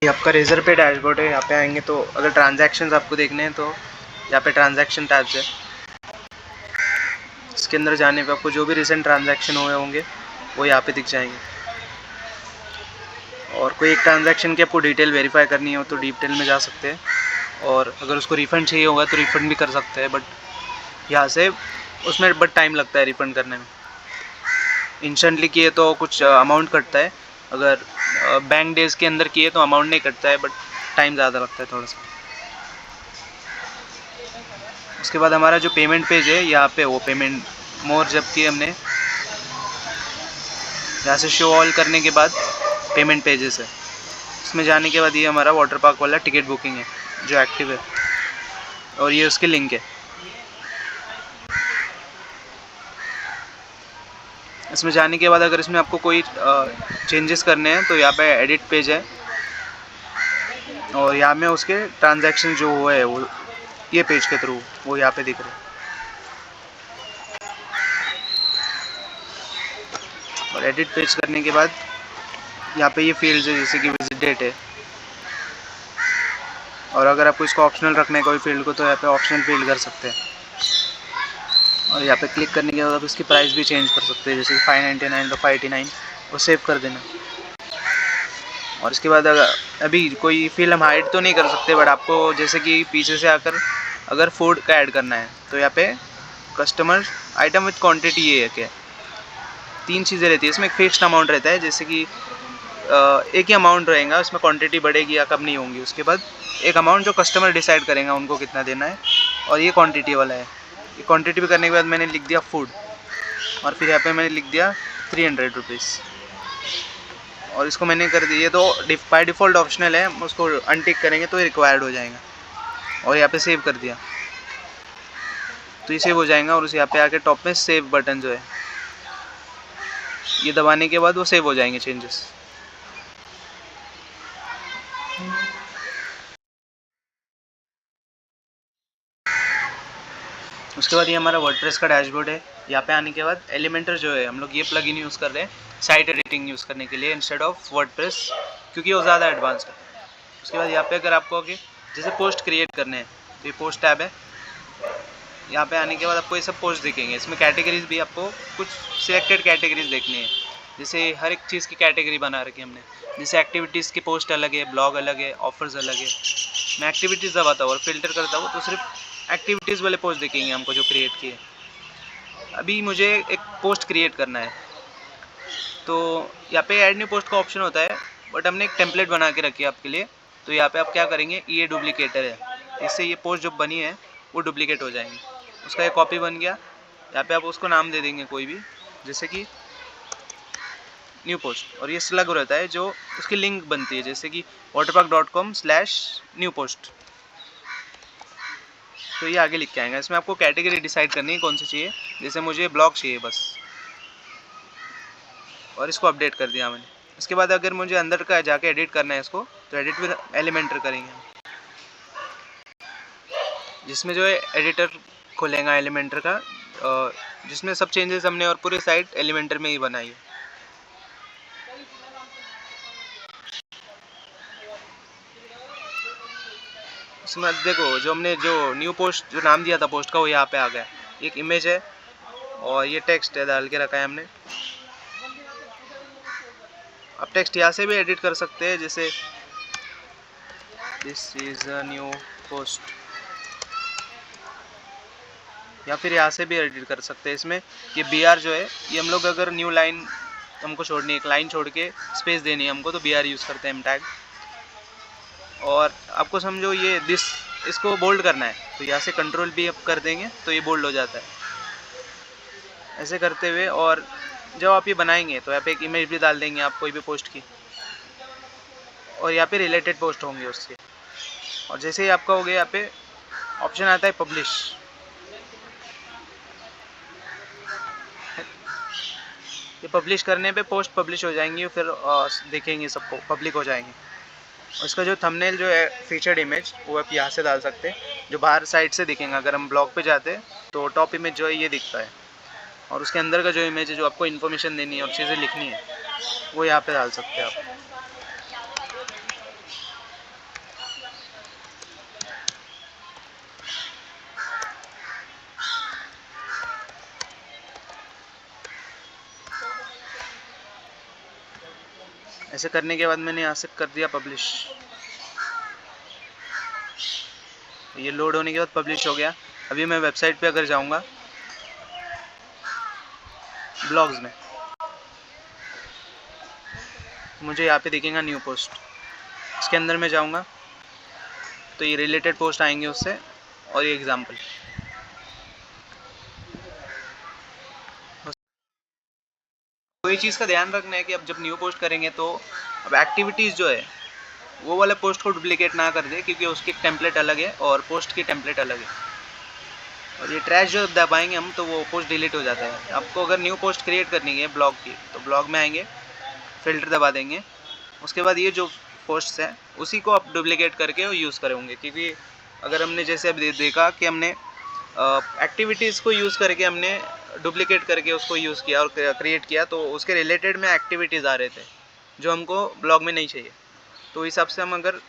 ये आपका रेजर पे डैशबोर्ड है। यहाँ पे आएंगे तो अगर ट्रांजैक्शंस आपको देखने हैं तो यहाँ पे ट्रांजैक्शन टैब्स है। इसके अंदर जाने पे आपको जो भी रिसेंट ट्रांजैक्शन हुए होंगे वो यहाँ पे दिख जाएंगे। और कोई एक ट्रांजैक्शन की आपको डिटेल वेरीफाई करनी हो तो डिटेल में जा सकते हैं, और अगर उसको रिफ़ंड चाहिए होगा तो रिफ़ंड भी कर सकते हैं। बट यहाँ से उसमें टाइम लगता है रिफ़ंड करने में। इंस्टेंटली किए तो कुछ अमाउंट कटता है, अगर बैंक डेज के अंदर किए तो अमाउंट नहीं कटता है, बट टाइम ज़्यादा लगता है थोड़ा सा। उसके बाद हमारा जो पेमेंट पेज है यहाँ पे वो पेमेंट मोर जब किए हमने, यहाँ से शो ऑल करने के बाद पेमेंट पेजेस है। इसमें जाने के बाद ये हमारा वाटर पार्क वाला टिकट बुकिंग है जो एक्टिव है, और ये उसके लिंक है। इसमें जाने के बाद अगर इसमें आपको कोई चेंजेस करने हैं तो यहाँ पे एडिट पेज है, और यहाँ में उसके ट्रांजैक्शन जो हुए है वो ये पेज के थ्रू वो यहाँ पे दिख रहे हैं। और एडिट पेज करने के बाद यहाँ पे ये फील्ड है जैसे कि विजिट डेट है, और अगर आपको इसको ऑप्शनल रखना है कोई फील्ड को तो यहाँ पे ऑप्शनल फील्ड कर सकते हैं। और यहाँ पे क्लिक करने के बाद आप इसकी प्राइस भी चेंज कर सकते हैं, जैसे कि 599 तो 589 वो सेव कर देना। और इसके बाद अभी कोई फील्ड हम हाइड तो नहीं कर सकते, बट आपको जैसे कि पीछे से आकर अगर फूड का ऐड करना है तो यहाँ पे कस्टमर आइटम विथ क्वांटिटी ये है क्या, 3 चीज़ें रहती है इसमें। एक फिक्स्ड अमाउंट रहता है, जैसे कि एक ही अमाउंट रहेगा, उसमें क्वांटिटी बढ़ेगी या कम नहीं होंगी। उसके बाद एक अमाउंट जो कस्टमर डिसाइड करेगा उनको कितना देना है, और ये क्वांटिटी वाला है। ये क्वांटिटी भी करने के बाद मैंने लिख दिया फूड, और फिर यहाँ पे मैंने लिख दिया 300 रुपीज़, और इसको मैंने कर दिया। ये तो बाय डिफ़ॉल्ट ऑप्शनल है, उसको अनटिक करेंगे तो ये रिक्वायर्ड हो जाएगा। और यहाँ पे सेव कर दिया तो ये सेव हो जाएगा। और उस यहाँ पे आके टॉप में सेव बटन जो है ये दबाने के बाद वो सेव हो जाएंगे चेंजेस। उसके बाद ये हमारा वर्डप्रेस का डैशबोर्ड है। यहाँ पे आने के बाद एलिमेंटर जो है हम लोग ये प्लगइन यूज़ कर रहे हैं साइट एडिटिंग यूज़ करने के लिए इंस्टेड ऑफ वर्डप्रेस, क्योंकि वो ज़्यादा एडवांस्ड है। उसके बाद यहाँ पे अगर आपको जैसे पोस्ट क्रिएट करने हैं तो ये पोस्ट टैब है। यहाँ पे आने के बाद आपको ये सब पोस्ट दिखेंगे। इसमें कैटेगरीज भी आपको कुछ सिलेक्टेड कैटेगरीज देखनी है, जैसे हर एक चीज़ की कैटेगरी बना रखी है हमने। जैसे एक्टिविटीज़ की पोस्ट अलग है, ब्लॉग अलग है, ऑफर्स अलग है। मैं एक्टिविटीज़ दबाता हूँ और फिल्टर करता हूँ तो सिर्फ एक्टिविटीज़ वाले पोस्ट दिखेंगे हमको जो क्रिएट किए। अभी मुझे एक पोस्ट क्रिएट करना है तो यहाँ पे ऐड न्यू पोस्ट का ऑप्शन होता है, बट हमने एक टेम्पलेट बना के रखी है आपके लिए। तो यहाँ पे आप क्या करेंगे, ये डुप्लीकेटर है, इससे ये पोस्ट जो बनी है वो डुप्लीकेट हो जाएंगी। उसका एक कॉपी बन गया। यहाँ पे आप उसको नाम दे देंगे कोई भी, जैसे कि न्यू पोस्ट, और ये स्लग रहता है जो उसकी लिंक बनती है, जैसे कि waterpark.com/न्यू पोस्ट। तो ये आगे लिख के आएगा। इसमें आपको कैटेगरी डिसाइड करनी है कौन सी चाहिए, जैसे मुझे ब्लॉग चाहिए बस, और इसको अपडेट कर दिया मैंने। इसके बाद अगर मुझे अंदर का जाके एडिट करना है इसको तो एडिट विद एलिमेंटर करेंगे, जिसमें जो है एडिटर खोलेगा एलिमेंटर का, जिसमें सब चेंजेस हमने और पूरी साइट एलिमेंटर में ही बनाई है। इसमें देखो जो हमने जो न्यू पोस्ट जो नाम दिया था पोस्ट का वो यहाँ पे आ गया। एक इमेज है और ये टेक्स्ट है डाल के रखा है हमने। आप टेक्स्ट यहाँ से भी एडिट कर सकते हैं, जैसे this is a new post, या फिर यहाँ से भी एडिट कर सकते हैं। इसमें ये BR जो है ये हम लोग अगर न्यू लाइन हमको छोड़नी है, एक लाइन छोड़ के स्पेस देनी है हमको, तो BR यूज़ करते हैं हम टैग। और आपको समझो ये दिस इसको बोल्ड करना है तो यहाँ से कंट्रोल भी आप कर देंगे तो ये बोल्ड हो जाता है। ऐसे करते हुए, और जब आप ये बनाएंगे तो यहाँ पे एक इमेज भी डाल देंगे आप कोई भी पोस्ट की, और यहाँ पे रिलेटेड पोस्ट होंगे उससे। और जैसे ही आपका हो गया, यहाँ पे ऑप्शन आता है पब्लिश। ये पब्लिश करने पे पोस्ट पब्लिश हो जाएंगी, फिर देखेंगे सबको पब्लिक हो जाएंगे। उसका जो थंबनेल जो है फीचर्ड इमेज वो आप यहाँ से डाल सकते हैं, जो बाहर साइड से दिखेंगे। अगर हम ब्लॉग पे जाते हैं तो टॉप इमेज जो है ये दिखता है, और उसके अंदर का जो इमेज है जो आपको इन्फॉर्मेशन देनी है और चीज़ें लिखनी है वो यहाँ पे डाल सकते हैं आप। ऐसे करने के बाद मैंने यहाँ से कर दिया पब्लिश। ये लोड होने के बाद पब्लिश हो गया। अभी मैं वेबसाइट पे अगर जाऊँगा ब्लॉग्स में, मुझे यहाँ पे दिखेगा न्यू पोस्ट। इसके अंदर मैं जाऊँगा तो ये रिलेटेड पोस्ट आएंगे उससे, और ये एग्जाम्पल। कोई चीज़ का ध्यान रखना है कि अब जब न्यू पोस्ट करेंगे तो अब एक्टिविटीज़ जो है वो वाले पोस्ट को डुप्लीकेट ना कर दे, क्योंकि उसकी टेम्पलेट अलग है और पोस्ट की टेम्पलेट अलग है। और ये ट्रैश जो दबाएंगे हम तो वो पोस्ट डिलीट हो जाता है। आपको अगर न्यू पोस्ट क्रिएट करनी है ब्लॉग की तो ब्लॉग में आएंगे, फ़िल्टर दबा देंगे। उसके बाद ये जो पोस्ट्स हैं उसी को आप डुप्लीकेट करके यूज़ करेंगे, क्योंकि अगर हमने जैसे अब देखा कि हमने एक्टिविटीज़ को यूज़ करके हमने डुप्लीकेट करके उसको यूज़ किया और क्रिएट किया, तो उसके रिलेटेड में एक्टिविटीज़ आ रहे थे जो हमको ब्लॉग में नहीं चाहिए। तो इस हिसाब से हम अगर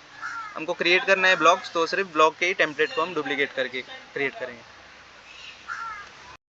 हमको क्रिएट करना है ब्लॉग्स तो सिर्फ ब्लॉग के ही टेम्पलेट को हम डुप्लीकेट करके क्रिएट करेंगे।